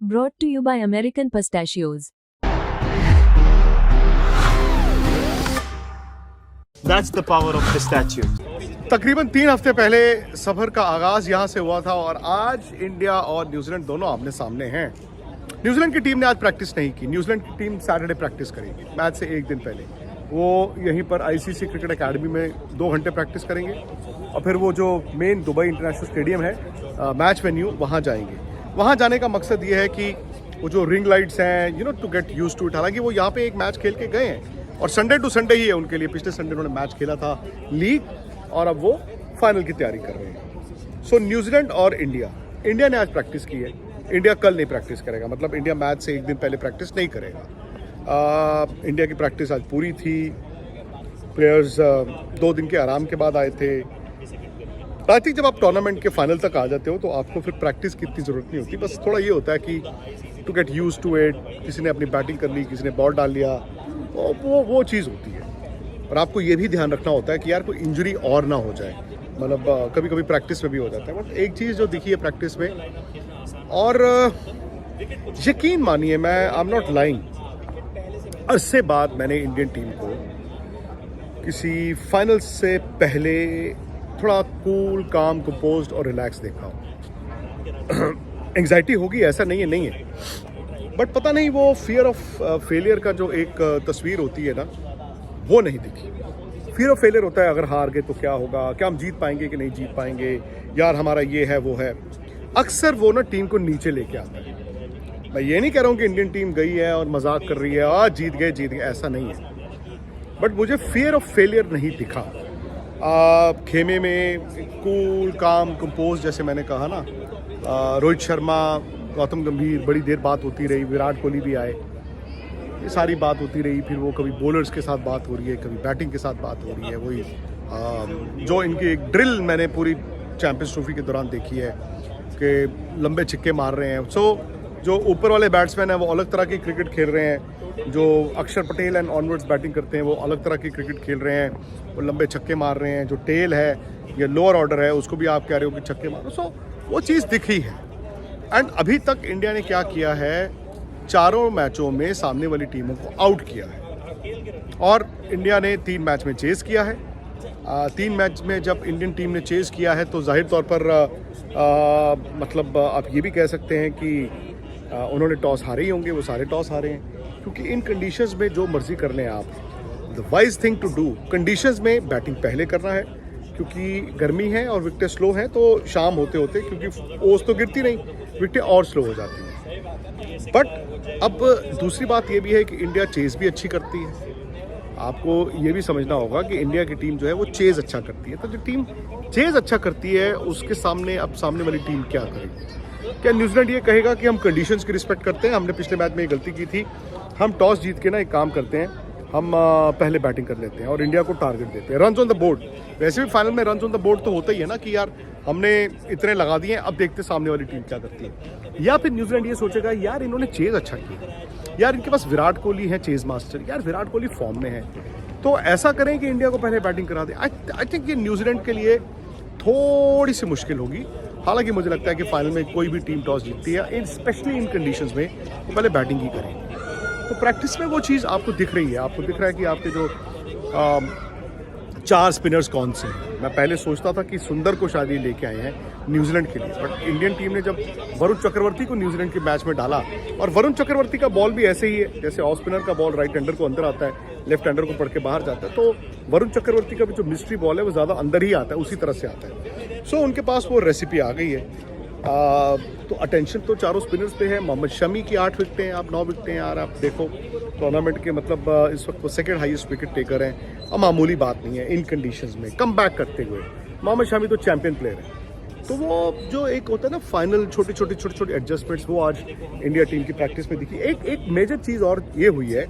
Brought to you by American Pistachios. That's the power of pistachios. तकरीबन 3 हफ्ते पहले सफर का आगाज यहाँ से हुआ था और आज इंडिया और न्यूजीलैंड दोनों आमने सामने हैं। न्यूजीलैंड की टीम ने आज प्रैक्टिस नहीं की। न्यूजीलैंड की टीम सैटरडे प्रैक्टिस करेगी मैच से एक दिन पहले। वो यहीं पर आईसीसी क्रिकेट एकेडमी में 2 घंटे प्रैक्टिस करेंगे और फिर वो जो मेन दुबई इंटरनेशनल स्टेडियम है मैच वेन्यू वहाँ जाएंगे। वहाँ जाने का मकसद ये है कि वो जो रिंग लाइट्स हैं to get used to it. हालांकि वो यहाँ पे एक मैच खेल के गए हैं और संडे टू संडे ही है उनके लिए। पिछले संडे उन्होंने मैच खेला था लीग और अब वो फाइनल की तैयारी कर रहे हैं। सो न्यूजीलैंड और इंडिया ने आज प्रैक्टिस की है। इंडिया कल नहीं प्रैक्टिस करेगा, मतलब इंडिया मैच से एक दिन पहले प्रैक्टिस नहीं करेगा। इंडिया की प्रैक्टिस आज पूरी थी। प्लेयर्स 2 दिन के आराम के बाद आए थे। आई थिंक जब आप टूर्नामेंट के फाइनल तक आ जाते हो तो आपको फिर प्रैक्टिस की इतनी ज़रूरत नहीं होती। बस थोड़ा ये होता है कि to get used to it. किसी ने अपनी बैटिंग कर ली, किसी ने बॉल डाल लिया, वो चीज़ होती है। और आपको ये भी ध्यान रखना होता है कि यार कोई इंजरी और ना हो जाए। मतलब कभी कभी प्रैक्टिस में भी हो जाता है। बट एक चीज़ जो दिखी है प्रैक्टिस में, और यकीन मानिए मैं आई एम नॉट लाइंग, अरसे बाद मैंने इंडियन टीम को किसी फाइनल से पहले थोड़ा कूल, काम, कंपोज्ड और रिलैक्स देखा हूँ। एंग्जाइटी होगी ऐसा नहीं है, बट पता नहीं वो फियर ऑफ फेलियर का जो एक तस्वीर होती है ना, वो नहीं दिखी। फियर ऑफ फेलियर होता है अगर हार गए तो क्या होगा, क्या हम जीत पाएंगे कि नहीं जीत पाएंगे, यार हमारा ये है वो है। अक्सर वो ना टीम को नीचे लेके आता है। मैं ये नहीं कह रहा हूँ कि इंडियन टीम गई है और मजाक कर रही है, आज जीत गए, ऐसा नहीं है। बट मुझे फियर ऑफ फेलियर नहीं दिखा। खेमे में कूल, काम, कंपोज, जैसे मैंने कहा ना, रोहित शर्मा, गौतम गंभीर, बड़ी देर बात होती रही, विराट कोहली भी आए, ये सारी बात होती रही। फिर वो कभी बॉलर्स के साथ बात हो रही है, कभी बैटिंग के साथ बात हो रही है। वही जो इनकी एक ड्रिल मैंने पूरी चैंपियंस ट्रॉफी के दौरान देखी है कि लंबे छिक्के मार रहे हैं। सो जो ऊपर वाले बैट्समैन हैं वो अलग तरह की क्रिकेट खेल रहे हैं, जो अक्षर पटेल एंड ऑनवर्ड्स बैटिंग करते हैं वो अलग तरह की क्रिकेट खेल रहे हैं, वो लंबे छक्के मार रहे हैं। जो टेल है या लोअर ऑर्डर है उसको भी आप कह रहे हो कि छक्के मारो। सो वो चीज़ दिखी है। एंड अभी तक इंडिया ने क्या किया है, 4 मैचों में सामने वाली टीमों को आउट किया है। और इंडिया ने 3 मैच में चेज़ किया है। 3 मैच में जब इंडियन टीम ने चेज़ किया है तो जाहिर तौर पर मतलब आप ये भी कह सकते हैं कि उन्होंने टॉस हारे ही होंगे। वो सारे टॉस हारे हैं क्योंकि इन कंडीशंस में जो मर्जी कर लें आप, the wise thing to do conditions में बैटिंग पहले करना है क्योंकि गर्मी है और विकेटें स्लो हैं। तो शाम होते होते, क्योंकि ओस तो गिरती नहीं, विकेटें और स्लो हो जाती हैं। बट अब दूसरी बात ये भी है कि इंडिया चेज़ भी अच्छी करती है। आपको ये भी समझना होगा कि इंडिया की टीम जो है वो चेज़ अच्छा करती है। तो जो टीम चेज़ अच्छा करती है उसके सामने अब सामने वाली टीम क्या करेगी? क्या न्यूजीलैंड ये कहेगा कि हम कंडीशंस की रिस्पेक्ट करते हैं? हमने पिछले मैच में ये गलती की थी, हम टॉस जीत के ना एक काम करते हैं, हम पहले बैटिंग कर लेते हैं और इंडिया को टारगेट देते हैं। रन्स ऑन द बोर्ड, वैसे भी फाइनल में रन्स ऑन द बोर्ड तो होता ही है ना कि यार हमने इतने लगा दिए, अब देखते सामने वाली टीम क्या करती है। या फिर न्यूजीलैंड ये सोचेगा यार इन्होंने चेज़ अच्छा किया, यार इनके पास विराट कोहली है चेज़ मास्टर, यार विराट कोहली फॉर्म में है, तो ऐसा करें कि इंडिया को पहले बैटिंग करा दें। आई थिंक ये न्यूजीलैंड के लिए थोड़ी सी मुश्किल होगी। हालांकि मुझे लगता है कि फाइनल में कोई भी टीम टॉस जीतती है, स्पेशली इन कंडीशंस में, तो पहले बैटिंग ही करेंगे। तो प्रैक्टिस में वो चीज़ आपको दिख रही है। आपको दिख रहा है कि आपके जो 4 स्पिनर्स कौन से हैं। मैं पहले सोचता था कि सुंदर को शायद ये लेके आए हैं न्यूजीलैंड के लिए, बट इंडियन टीम ने जब वरुण चक्रवर्ती को न्यूजीलैंड के मैच में डाला, और वरुण चक्रवर्ती का बॉल भी ऐसे ही है जैसे ऑफ स्पिनर का बॉल राइट हैंडर को अंदर आता है, लेफ्ट हैंडर को पढ़ के बाहर जाता है, तो वरुण चक्रवर्ती का भी जो मिस्ट्री बॉल है वो ज़्यादा अंदर ही आता है, उसी तरह से आता है। सो उनके पास वो रेसिपी आ गई है। तो अटेंशन तो चारों स्पिनर्स पे है। मोहम्मद शमी की 8 विकेटें हैं, आप 9 विकेटें हैं यार। आप देखो टूर्नामेंट के मतलब इस वक्त वो सेकंड हाईएस्ट विकेट टेकर हैं। अब मामूली बात नहीं है इन कंडीशंस में कम बैक करते हुए। मोहम्मद शमी तो चैंपियन प्लेयर है। तो वो जो एक होता है ना फाइनल छोटे एडजस्टमेंट्स, वो आज इंडिया टीम की प्रैक्टिस में दिखी। एक मेजर चीज़ और ये हुई है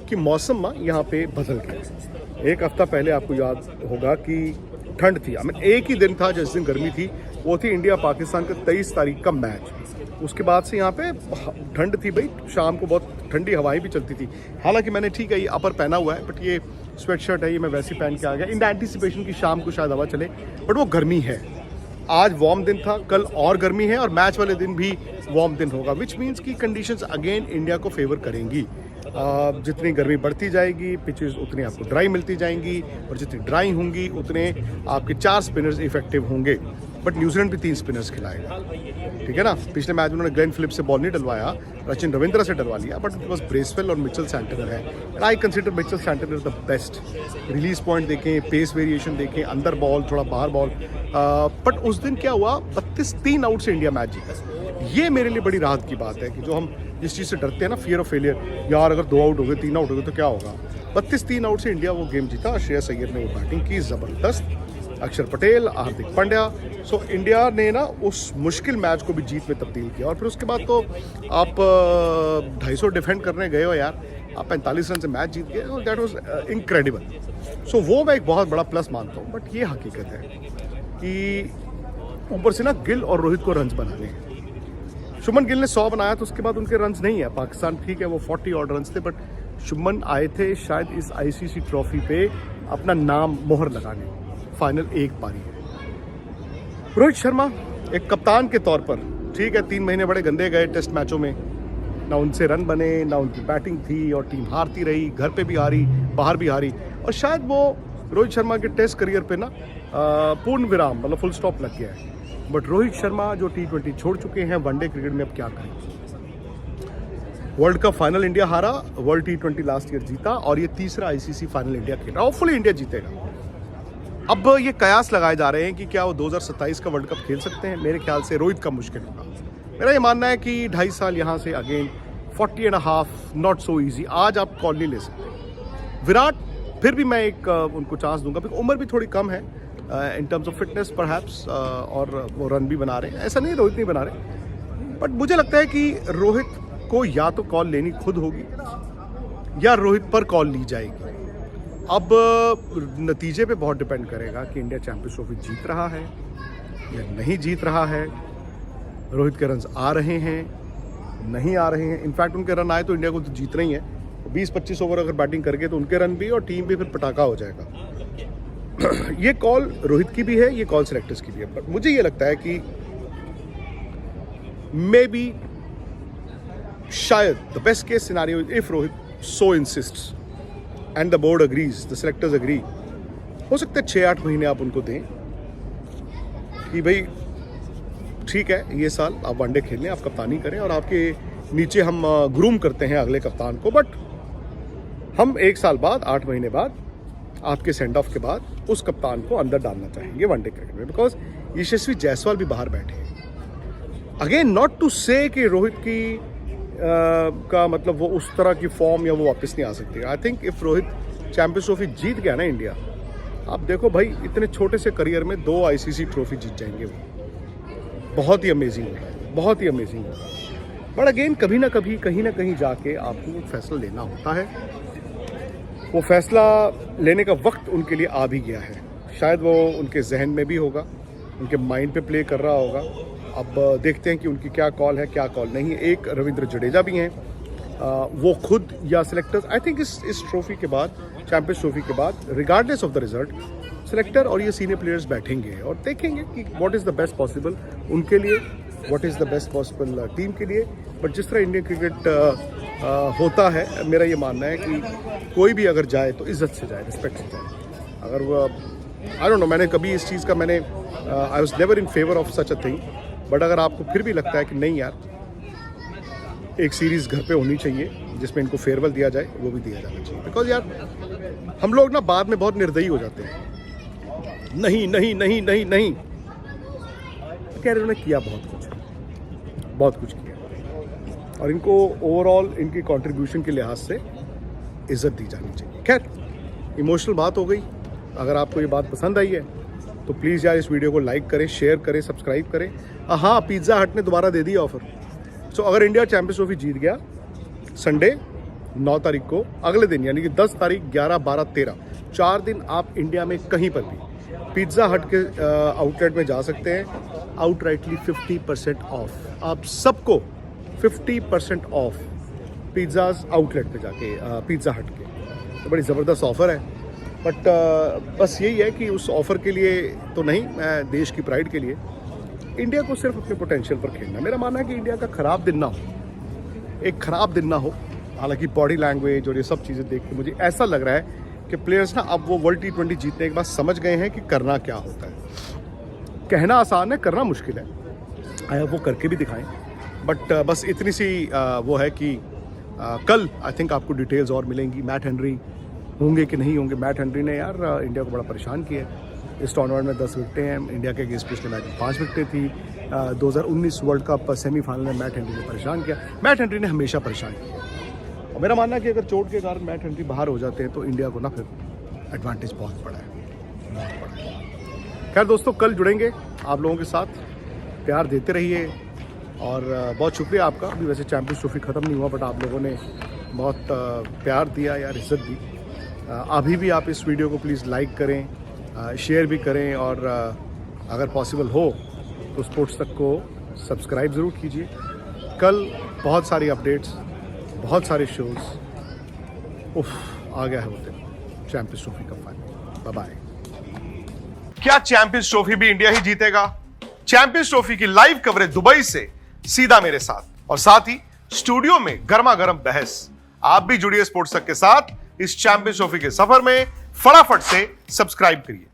कि मौसम यहाँ पे बदल गया। एक हफ्ता पहले आपको याद होगा कि ठंड थी, एक ही दिन था जिस दिन गर्मी थी, वो थी इंडिया पाकिस्तान का 23 तारीख का मैच। उसके बाद से यहाँ पे ठंड थी भाई, शाम को बहुत ठंडी हवाएं भी चलती थी। हालांकि मैंने ठीक है ये अपर पहना हुआ है, बट ये स्वेट शर्ट है, ये मैं वैसे पहन के आ गया इन द एंटीसिपेशन कि शाम को शायद हवा चले, बट वो गर्मी है। आज वार्म दिन था, कल और गर्मी है और मैच वाले दिन भी वार्म दिन होगा, विच मीन्स कि कंडीशंस अगेन इंडिया को फेवर करेंगी। जितनी गर्मी बढ़ती जाएगी पिचेस उतनी आपको ड्राई मिलती जाएंगी और जितनी ड्राई होंगी उतने आपके 4 स्पिनर्स इफेक्टिव होंगे। बट न्यूजीलैंड भी 3 स्पिनर्स खिलाएगा, ठीक है ना। पिछले मैच में उन्होंने ग्लेन फिलिप्स से बॉल नहीं डलवाया, सचिन रविंद्र से डलवा लिया, बट इट वॉज ब्रेसवेल और मिचेल सैंटनर है। And I consider Mitchell Santner the best. Release point देखें, पेस वेरिएशन देखें, अंदर बॉल थोड़ा बाहर बॉल। बट उस दिन क्या हुआ, 32 आउट से इंडिया मैच जीता। ये मेरे लिए बड़ी राहत की बात है कि जो हम जिस चीज़ से डरते हैं ना, फियर ऑफ फेलियर, यार अगर 2 आउट हो गए 3 आउट हो गए तो क्या होगा। 32 आउट से इंडिया वो गेम जीता। श्रेयस अय्यर ने वो बैटिंग की ज़बरदस्त, अक्षर पटेल, हार्दिक पांड्या। सो इंडिया ने ना उस मुश्किल मैच को भी जीत में तब्दील किया। और फिर उसके बाद तो आप 250 डिफेंड करने गए हो यार, आप 45 रन से मैच जीत गए, दैट वाज इनक्रेडिबल। सो वो मैं एक बहुत बड़ा प्लस मानता हूँ। बट ये हकीकत है कि ऊपर से ना गिल और रोहित को रन्स बनाने हैं। शुभमन गिल ने 100 बनाया तो उसके बाद उनके रन्स नहीं है। पाकिस्तान ठीक है वो 40 ऑड रन्स थे, बट शुभमन आए थे शायद इस आईसीसी ट्रॉफी पे अपना नाम मोहर लगाने। फाइनल एक पारी है। रोहित शर्मा एक कप्तान के तौर पर ठीक है, 3 महीने बड़े गंदे गए टेस्ट मैचों में, ना उनसे रन बने, ना उनकी बैटिंग थी और टीम हारती रही, घर पे भी हारी, बाहर भी हारी। और शायद वो रोहित शर्मा के टेस्ट करियर पे ना पूर्ण विराम, मतलब फुल स्टॉप लग गया है। बट रोहित शर्मा जो T20 छोड़ चुके हैं, वनडे क्रिकेट में अब क्या करें। वर्ल्ड कप फाइनल इंडिया हारा, वर्ल्ड T20 लास्ट ईयर जीता और ये तीसरा आईसीसी फाइनल इंडिया खेल रहा है। होपफुली इंडिया जीतेगा। अब ये कयास लगाए जा रहे हैं कि क्या वो 2027 का वर्ल्ड कप खेल सकते हैं। मेरे ख्याल से रोहित का मुश्किल होगा। मेरा ये मानना है कि 2.5 साल यहाँ से अगेन 40.5 नॉट सो ईजी। आज आप कॉल नहीं ले सकते। विराट फिर भी मैं एक उनको चांस दूंगा, क्योंकि उम्र भी थोड़ी कम है in terms of fitness perhaps, और वो रन भी बना रहे हैं। ऐसा नहीं रोहित नहीं बना रहे, बट मुझे लगता है कि रोहित को या तो कॉल लेनी खुद होगी या रोहित पर कॉल ली जाएगी। अब नतीजे पे बहुत डिपेंड करेगा कि इंडिया चैंपियंस ट्रॉफी जीत रहा है या नहीं जीत रहा है। रोहित के रन्स आ रहे हैं, नहीं आ रहे हैं। इनफैक्ट उनके रन आए तो इंडिया को तो जीतना ही है। 20-25 ओवर अगर बैटिंग करके तो उनके रन भी और टीम भी फिर पटाखा हो जाएगा। ये कॉल रोहित की भी है, ये कॉल सेलेक्टर्स की भी है। बट मुझे ये लगता है कि मे बी शायद the best case scenario if Rohit so इंसिस्ट्स and the board agrees, the selectors agree, हो सकता है 6-8 महीने आप उनको दें कि भाई ठीक है ये साल आप वनडे खेलें, आप कप्तानी करें और आपके नीचे हम ग्रूम करते हैं अगले कप्तान को। बट हम 1 साल बाद, 8 महीने बाद, आपके सेंड ऑफ के बाद उस कप्तान को अंदर डालना चाहेंगे वनडे क्रिकेट में, बिकॉज यशस्वी जायसवाल भी बाहर बैठे हैं। अगेन नॉट टू से कि रोहित की का मतलब वो उस तरह की फॉर्म या वो वापस नहीं आ सकती। I think if Rohit Champions Trophy जीत गया ना इंडिया, आप देखो भाई इतने छोटे से करियर में 2 आईसीसी ट्रॉफी जीत जाएंगे वो। बहुत ही अमेजिंग होगा, बहुत ही अमेजिंग होगा। बट अगेन कभी ना कभी कहीं ना कहीं जाके आपको फैसला लेना होता है। वो फैसला लेने का वक्त उनके लिए आ भी गया है। शायद वो उनके जहन में भी होगा, उनके माइंड पे प्ले कर रहा होगा। अब देखते हैं कि उनकी क्या कॉल है, क्या कॉल नहीं है। एक रविंद्र जडेजा भी हैं, वो खुद या सिलेक्टर्स, आई थिंक इस ट्रॉफी के बाद, चैंपियंस ट्रॉफी के बाद, regardless of the result, selector और ये सीनियर प्लेयर्स बैठेंगे और देखेंगे कि what is the best possible उनके लिए, what is the best possible team के लिए। बट जिस तरह इंडियन क्रिकेट होता है, मेरा ये मानना है कि कोई भी अगर जाए तो इज्जत से जाए, रिस्पेक्ट से जाए। अगर वो आई डोंट नो, मैंने कभी इस चीज़ का I was never in favour of such a thing. But अगर आपको फिर भी लगता है कि नहीं यार, एक सीरीज़ घर पे होनी चाहिए जिसमें इनको फेयरवेल दिया जाए, वो भी दिया जाना चाहिए। बिकॉज यार हम लोग ना बाद में बहुत निर्दयी हो जाते हैं, नहीं नहीं नहीं नहीं नहीं, कह रहे उन्होंने किया बहुत कुछ किया और इनको ओवरऑल इनकी कंट्रीब्यूशन के लिहाज से इज्जत दी जानी चाहिए। खैर, इमोशनल बात हो गई। अगर आपको ये बात पसंद आई है तो प्लीज़ यार इस वीडियो को लाइक करें, शेयर करें, सब्सक्राइब करें। हाँ, पिज़्ज़ा हट ने दोबारा दे दिया ऑफर। सो अगर इंडिया चैंपियंस ट्रॉफी जीत गया, संडे 9 तारीख को, अगले दिन यानी कि 10 तारीख, 11, 12, 13, 4 दिन आप इंडिया में कहीं पर भी पिज़्ज़ा हट के आउटलेट में जा सकते हैं। आउटराइटली 50% ऑफ, आप सबको 50% ऑफ पिज़्ज़ाज आउटलेट पे जाके, पिज़्ज़ा हट के। तो बड़ी ज़बरदस्त ऑफ़र है। बट बस यही है कि उस ऑफ़र के लिए तो नहीं, मैं देश की प्राइड के लिए इंडिया को सिर्फ अपने पोटेंशियल पर खेलना। मेरा मानना है कि इंडिया का खराब दिन ना हो, एक खराब दिन ना हो। हालांकि बॉडी लैंग्वेज और ये सब चीज़ें देख के मुझे ऐसा लग रहा है कि प्लेयर्स ना अब वो वर्ल्ड T20 जीतने के बाद समझ गए हैं कि करना क्या होता है। कहना आसान है, करना मुश्किल है, वो करके भी दिखाएं। बट बस इतनी सी वो है कि कल आई थिंक आपको डिटेल्स और मिलेंगी। मैट हेनरी होंगे कि नहीं होंगे। मैट हेनरी ने यार इंडिया को बड़ा परेशान किया है। इस टूर्नामेंट में 10 विकेटें हैं। इंडिया के अगेंस्ट पिछले मैच में 5 विकेटें थी। 2019 वर्ल्ड कप सेमीफाइनल में मैट हेनरी ने परेशान किया। मैट हेनरी ने हमेशा परेशान किया और मेरा मानना है कि अगर चोट के कारण मैट हेनरी बाहर हो जाते हैं तो इंडिया को ना फिर एडवांटेज बहुत बड़ा है। खैर दोस्तों, कल जुड़ेंगे आप लोगों के साथ। प्यार देते रहिए और बहुत शुक्रिया आपका। अभी वैसे चैंपियंस ट्रॉफी ख़त्म नहीं हुआ, बट आप लोगों ने बहुत प्यार दिया यार, इज्जत दी। अभी भी आप इस वीडियो को प्लीज़ लाइक करें, शेयर भी करें और अगर पॉसिबल हो तो स्पोर्ट्स तक को सब्सक्राइब ज़रूर कीजिए। कल बहुत सारी अपडेट्स, बहुत सारे शोज़। आ गया है वो दिन, चैंपियंस ट्रॉफी का फाइनल। Bye bye. क्या चैंपियंस ट्रॉफी भी इंडिया ही जीतेगा? चैंपियंस ट्रॉफी की लाइव कवरेज दुबई से सीधा मेरे साथ, और साथ ही स्टूडियो में गर्मा गर्म बहस। आप भी जुड़िए स्पोर्ट्स तक के साथ इस चैंपियंस ट्रॉफी के सफर में। फटाफट से सब्सक्राइब करिए।